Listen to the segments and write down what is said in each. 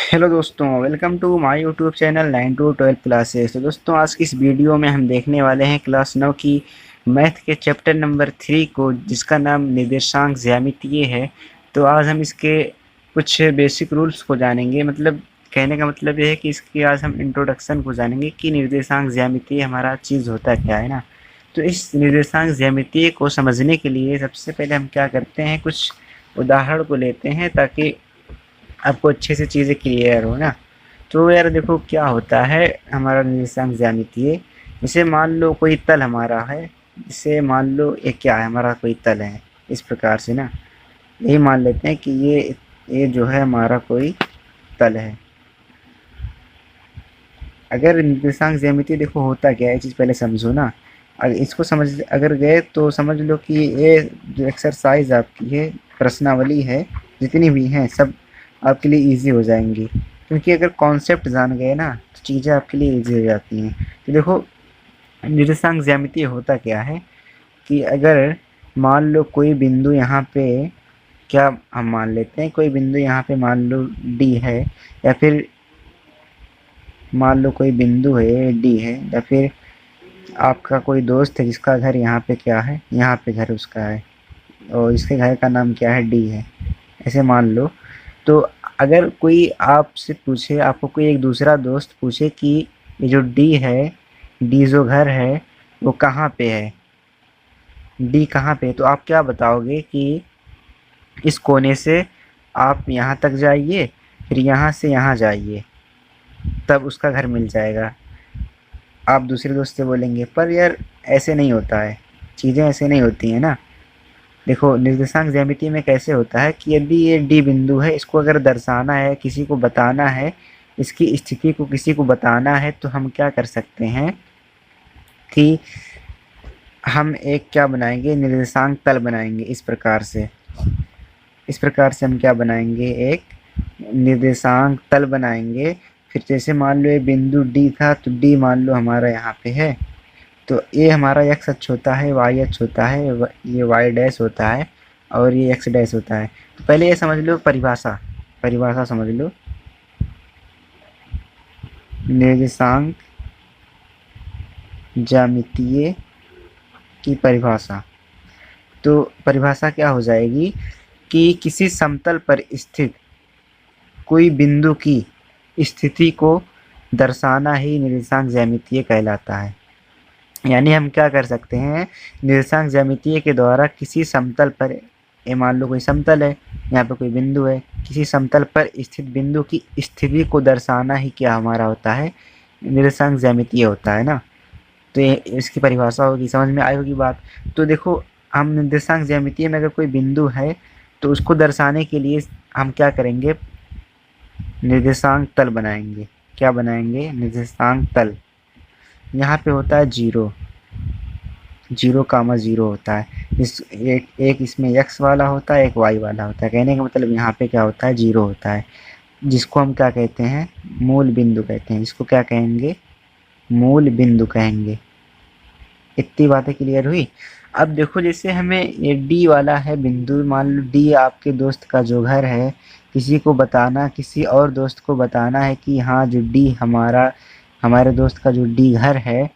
Hello दोस्तों, welcome to my YouTube channel 9 to 12 classes. तो दोस्तों, आज की इस वीडियो में हम देखने वाले हैं क्लास 9 की मैथ के चैप्टर नंबर 3 को, जिसका नाम निर्देशांक ज्यामितीय है। तो आज हम इसके कुछ बेसिक रूल्स को जानेंगे। मतलब कहने का मतलब ये है कि इसकी आज हम इंट्रोडक्शन को जानेंगे कि निर्देशांक ज्यामितीय हमारा चीज़ होता क्या है ना। तो इस निर्देशांक ज्यामितीय को समझने के लिए सबसे पहले हम क्या करते हैं, कुछ उदाहरण को लेते हैं ताकि आपको अच्छे से चीज़ें क्लियर हो ना। तो यार देखो क्या होता है हमारा निर्देशांक ज्यामितीय। जैसे मान लो कोई तल हमारा है, जैसे मान लो ये क्या है, हमारा कोई तल है इस प्रकार से ना। यही मान लेते हैं कि ये जो है हमारा कोई तल है। अगर निर्देशांक ज्यामितीय देखो होता क्या है, ये चीज़ पहले समझो ना। अगर इसको समझ अगर गए तो समझ लो कि ये जो एक्सरसाइज आपकी है, प्रश्नावली है, जितनी भी हैं सब आपके लिए इजी हो जाएंगी। क्योंकि अगर कॉन्सेप्ट जान गए ना तो चीज़ें आपके लिए इजी हो जाती हैं। तो देखो निर्देशांक ज्यामितीय होता क्या है कि अगर मान लो कोई बिंदु यहाँ पे, क्या हम मान लेते हैं कोई बिंदु यहाँ पे मान लो डी है, या फिर मान लो कोई बिंदु है डी है, या फिर आपका कोई दोस्त है जिसका घर यहाँ पे क्या है, यहाँ पे घर उसका है और इसके घर का नाम क्या है, डी है, ऐसे मान लो। तो अगर कोई आपसे पूछे, आपको कोई एक दूसरा दोस्त पूछे कि ये जो डी है, डी जो घर है वो कहाँ पे है, डी कहाँ पे है, तो आप क्या बताओगे कि इस कोने से आप यहाँ तक जाइए, फिर यहाँ से यहाँ जाइए, तब उसका घर मिल जाएगा। आप दूसरे दोस्त से बोलेंगे। पर यार ऐसे नहीं होता है, चीज़ें ऐसे नहीं होती हैं ना। देखो निर्देशांक ज्यामिति में कैसे होता है कि यदि ये डी बिंदु है, इसको अगर दर्शाना है, किसी को बताना है, इसकी स्थिति को किसी को बताना है, तो हम क्या कर सकते हैं कि हम एक क्या बनाएंगे, निर्देशांक तल बनाएंगे। इस प्रकार से हम क्या बनाएंगे, एक निर्देशांक तल बनाएंगे। फिर जैसे मान लो ये बिंदु डी था, तो डी मान लो हमारा यहाँ पे है, तो ये हमारा एक्स अक्ष होता है, वाई अक्ष होता है, ये वाई डैश होता है और ये एक्स डैश होता है। तो पहले ये समझ लो परिभाषा, परिभाषा समझ लो। निर्देशांक ज्यामितीय की परिभाषा। तो परिभाषा क्या हो जाएगी कि किसी समतल पर स्थित कोई बिंदु की स्थिति को दर्शाना ही निर्देशांक ज्यामितीय कहलाता है। यानी हम क्या कर सकते हैं, निर्देशांक ज्यामितीय के द्वारा किसी समतल पर, ये मान लो कोई समतल है, यहाँ पे कोई बिंदु है, किसी समतल पर स्थित बिंदु की स्थिति को दर्शाना ही क्या हमारा होता है, निर्देशांक ज्यामितीय होता है ना। तो ये इसकी परिभाषा होगी, समझ में आई होगी बात। तो देखो हम निर्देशांक ज्यामितीय में अगर कोई बिंदु है तो उसको दर्शाने के लिए हम क्या करेंगे, निर्देशांक तल बनाएंगे। क्या बनाएंगे, निर्देशांक तल। यहाँ पे होता है जीरो, 0,0 होता है। एक इसमें x वाला होता है, एक y वाला होता है। कहने का मतलब यहाँ पे क्या होता है, 0 होता है, जिसको हम क्या कहते हैं, मूल बिंदु कहते हैं। जिसको क्या कहेंगे, मूल बिंदु कहेंगे। इतनी बातें क्लियर हुई। अब देखो जैसे हमें ये डी वाला है बिंदु, मान लो डी आपके दोस्त का जो घर है, किसी को बताना, किसी और दोस्त को बताना है कि हाँ जो डी हमारे दोस्त का जो डी घर है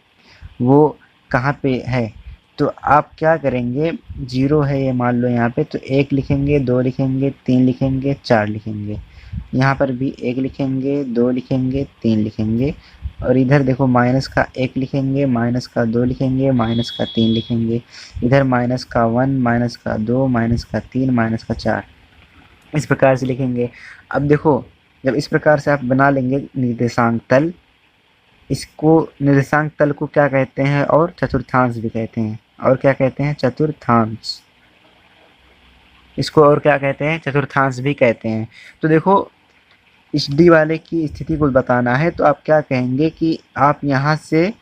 वो कहाँ पे है। तो आप क्या करेंगे, 0 है ये मान लो यहाँ पे, तो 1 लिखेंगे, 2 लिखेंगे, 3 लिखेंगे, 4 लिखेंगे। यहाँ पर भी 1 लिखेंगे, 2 लिखेंगे, 3 लिखेंगे। और इधर देखो माइनस का 1 लिखेंगे, माइनस का 2 लिखेंगे, माइनस का 3 लिखेंगे। इधर माइनस का 1, माइनस का 2, माइनस का 3, माइनस का 4, इस प्रकार से लिखेंगे। अब देखो जब इस प्रकार से आप बना लेंगे निर्देशांक तल, इसको निर्देशांक तल को क्या कहते हैं, और चतुर्थांश भी कहते हैं। और क्या कहते हैं, चतुर्थांश। इसको और क्या कहते हैं, चतुर्थांश भी कहते हैं। तो देखो इस डी वाले की स्थिति को बताना है, तो आप क्या कहेंगे कि आप यहाँ से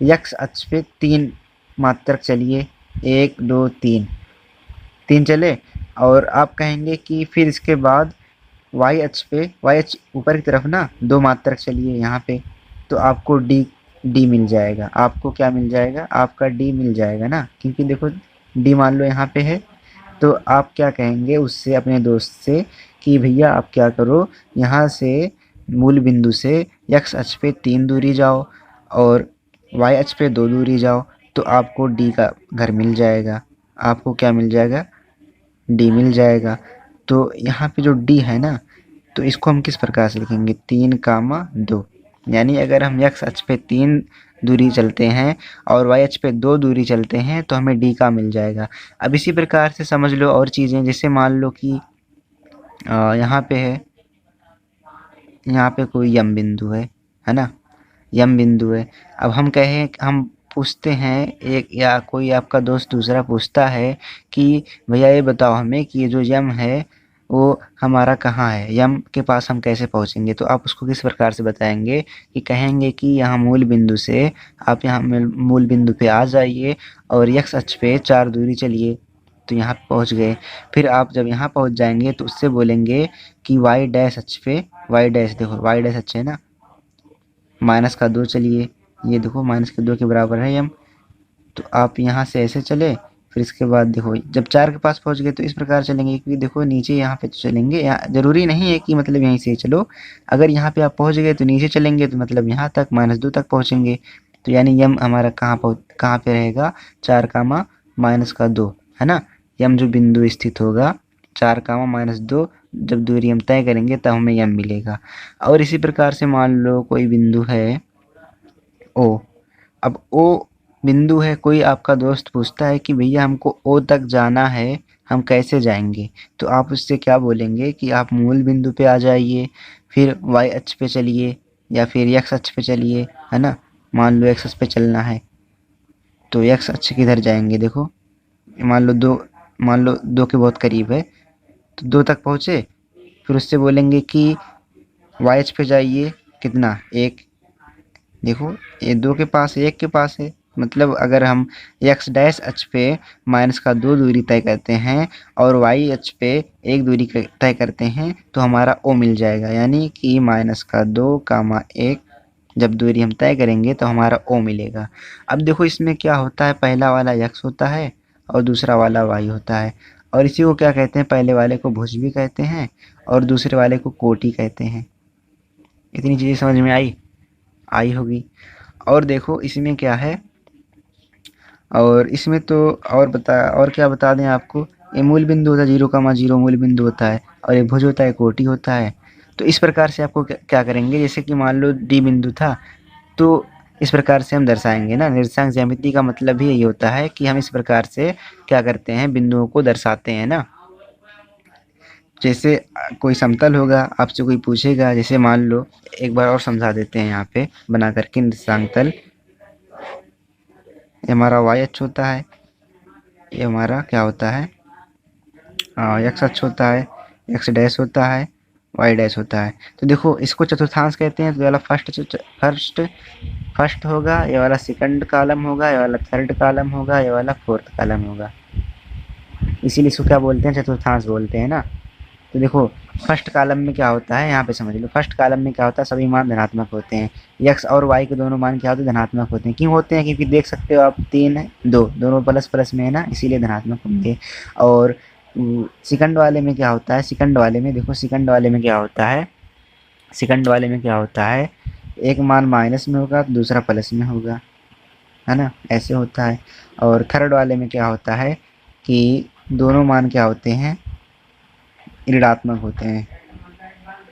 x अक्ष पे 3 मात्रक चलिए, 1 2 3, 3 चले। और आप कहेंगे कि फिर इसके बाद y अक्ष पे, y अक्ष ऊपर की तरफ ना, 2 मात्रक चलिए यहाँ पे, तो आपको डी मिल जाएगा। आपको क्या मिल जाएगा, आपका डी मिल जाएगा ना। क्योंकि देखो डी मान लो यहाँ पे है, तो आप क्या कहेंगे उससे, अपने दोस्त से कि भैया आप क्या करो, यहाँ से मूल बिंदु से x अक्ष पे 3 दूरी जाओ और y अक्ष पे 2 दूरी जाओ तो आपको D का घर मिल जाएगा। आपको क्या मिल जाएगा? D मिल जाएगा। तो यहाँ पे जो D है ना, तो इसको हम किस प्रकार से लिखेंगे? 3, 2। यानी अगर हम x अक्ष पे 3 दूरी चलते हैं और y अक्ष पे 2 दूरी चलते हैं तो हमें D का मिल जाएगा। अब इसी प्रकार से समझ लो और चीज़ें, जैसे मान लो कि यहाँ पे है, यहाँ पे कोई यम बिंदु है ना, यम बिंदु है। अब हम कहें, हम पूछते हैं एक, या कोई आपका दोस्त दूसरा पूछता है कि भैया ये बताओ हमें कि ये जो यम है वो हमारा कहाँ है, यम के पास हम कैसे पहुँचेंगे? तो आप उसको किस प्रकार से बताएंगे कि कहेंगे कि यहाँ मूल बिंदु से आप यहाँ मूल बिंदु पे आ जाइए और x अक्ष पे 4 दूरी चलिए, तो यहाँ पे पहुँच गए। फिर आप जब यहाँ पहुँच जाएंगे तो उससे बोलेंगे कि y डैश अक्ष पे, y डैश देखो y डैश अक्ष है ना, -2 चलिए, ये देखो -2 के बराबर है यम। तो आप यहाँ से ऐसे चले, फिर इसके बाद देखो जब 4 के पास पहुँच गए तो इस प्रकार चलेंगे, क्योंकि देखो नीचे यहाँ पे तो चलेंगे, यहाँ ज़रूरी नहीं है कि मतलब यहीं से चलो, अगर यहाँ पे आप पहुँच गए तो नीचे चलेंगे तो मतलब यहाँ तक -2 तक पहुँचेंगे। तो यानी यम हमारा कहाँ पे रहेगा? 4, -2 है ना। यम जो बिंदु स्थित होगा 4, -2, जब दूरी हम तय करेंगे तब हमें यम मिलेगा। और इसी प्रकार से मान लो कोई बिंदु है ओ। अब ओ बिंदु है, कोई आपका दोस्त पूछता है कि भैया हमको ओ तक जाना है, हम कैसे जाएंगे? तो आप उससे क्या बोलेंगे कि आप मूल बिंदु पे आ जाइए, फिर y अक्ष पे चलिए या फिर x अक्ष पे चलिए, है ना। मान लो x अक्ष पे चलना है तो x अक्ष किधर जाएंगे? देखो मान लो 2 के बहुत करीब है तो 2 तक पहुँचे, फिर उससे बोलेंगे कि y अक्ष पे जाइए, कितना? 1। देखो ये 2 के पास है, 1 के पास है, मतलब अगर हम x डैश अक्ष पे -2 दूरी तय करते हैं और y अक्ष पे 1 दूरी तय करते हैं तो हमारा o मिल जाएगा। यानी कि -2, 1 जब दूरी हम तय करेंगे तो हमारा o मिलेगा। अब देखो इसमें क्या होता है, पहला वाला x होता है और दूसरा वाला y होता है, और इसी को क्या कहते हैं? पहले वाले को भुज भी कहते हैं और दूसरे वाले को कोटि कहते हैं। इतनी चीज़ें समझ में आई होगी। और देखो इसमें क्या है, और इसमें तो और क्या बता दें आपको, ये मूल बिंदु होता है 0, 0 मूल बिंदु होता है, और ये भुज होता है, कोटि होता है। तो इस प्रकार से आपको क्या करेंगे, जैसे कि मान लो डी बिंदु था तो इस प्रकार से हम दर्शाएंगे ना। निर्देशांक ज्यामिति का मतलब भी यही होता है कि हम इस प्रकार से क्या करते हैं, बिंदुओं को दर्शाते हैं ना। जैसे कोई समतल होगा, आपसे कोई पूछेगा, जैसे मान लो एक बार और समझा देते हैं यहाँ पे बना करके निर्देशांक तल। ये हमारा y अक्ष होता है, ये हमारा क्या होता है, x अक्ष होता है, x डैश होता है, y डैश होता है। तो देखो इसको चतुर्थांश कहते हैं। तो ये वाला फर्स्ट होगा, ये वाला सेकंड कॉलम होगा, ये वाला थर्ड कॉलम होगा, ये वाला फोर्थ कॉलम होगा, इसीलिए इसको क्या बोलते हैं? चतुर्थांश बोलते हैं ना। तो देखो फर्स्ट कॉलम में क्या होता है, यहाँ पे समझ लो, फर्स्ट कॉलम में क्या होता है, सभी मान धनात्मक होते हैं। x और y के दोनों मान क्या होते हैं? धनात्मक होते हैं। क्यों होते हैं? क्योंकि देख सकते हो आप 3 है, 2 दोनों प्लस प्लस में है ना, इसीलिए धनात्मक होंगे। और सेकंड वाले में क्या होता है, सेकंड वाले में देखो, सेकंड वाले में क्या होता है, सेकंड वाले में क्या होता है, एक मान माइनस में होगा तो दूसरा प्लस में होगा, है ना, ऐसे होता है। और थर्ड वाले में क्या होता है कि दोनों मान क्या होते हैं, ऋणात्मक होते हैं,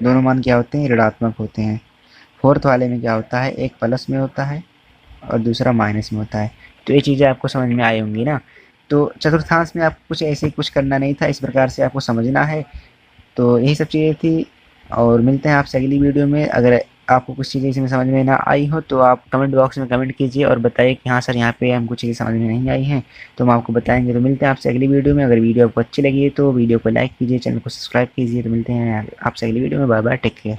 दोनों मान क्या होते हैं, ऋणात्मक होते हैं। फोर्थ वाले में क्या होता है, एक प्लस में होता है और दूसरा माइनस में होता है। तो ये चीज़ें आपको समझ में आई होंगी ना। तो चतुर्थांश में आपको कुछ ऐसे कुछ करना नहीं था, इस प्रकार से आपको समझना है। तो यही सब चीज़ें थी, और मिलते हैं आपसे अगली वीडियो में। अगर आपको कुछ चीज़ें इसमें समझ में ना आई हो तो आप कमेंट बॉक्स में कमेंट कीजिए और बताइए कि हाँ सर यहाँ पे हमको चीज़ें समझ में नहीं आई हैं, तो हम आपको बताएंगे। तो मिलते हैं आपसे अगली वीडियो में। अगर वीडियो आपको अच्छी लगी है तो वीडियो को लाइक कीजिए, चैनल को सब्सक्राइब कीजिए। तो मिलते हैं आपसे अगली वीडियो में। Bye bye, take care.